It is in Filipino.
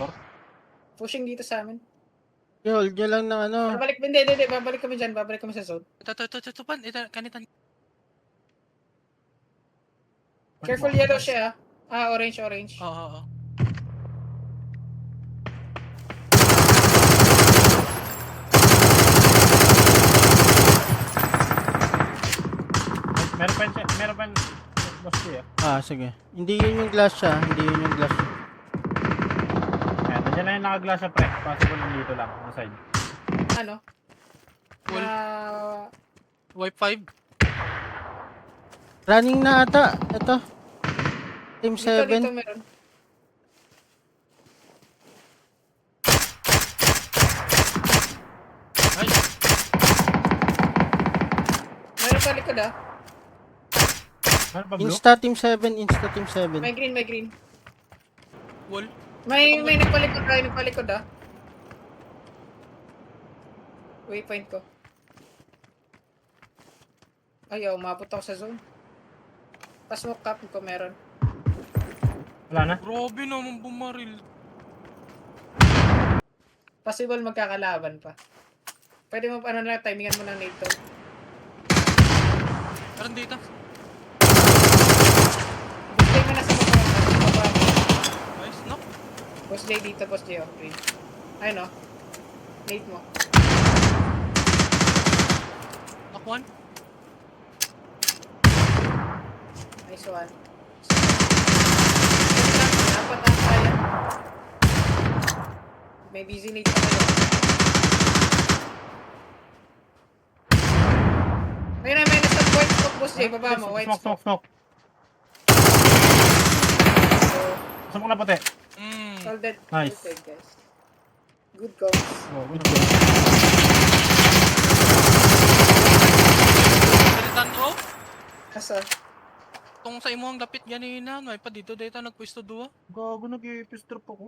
motor. Pushing dito sa amin. Hold nyo lang ng ano. Babalik, hindi. Babalik kami dyan. Babalik kami sa zone. Ito, pan. Ito, kanitan. Careful, yellow siya. Orange. Oo. Meron pa boss ko eh. Sige. Hindi yun yung glass siya. Ayan, nandiyan na yung naka-glass sa pre. Possible yung dito lang, sa side. Ano? Full. Wipe 5. Running na ata. Ito. Team Dito 7. meron. Ay, Meron sa likod Meron pa blue? Insta Team 7. May green. wall. May nagpalikod Waypoint ko. Ayaw, umabot ako sa zone. Pasmoke cap ko meron. Wala na? Grabe naman bumaril. Possible magkakalaban pa. Pwede mo timingan mo ng nade to. Meron dito. Display mo na sa baba. Nice, no? Boss J dito, Boss J. Okay. Ayun o. Nade mo. Knock 1. Nice one. Dapat ang kaya. May busy nade pa kayo. May nasa white smoke, Boss J. Baba mo, white smoke. Smoke. So, Smoke na puti. all dead. Nice. Good trade, guys. Good calls. Oh, good. Kanitan ko. Asa? Tong sa imo ang lapit ganina. May pa dito nagpwesto 2. Gago, nag-i-piss drop ako.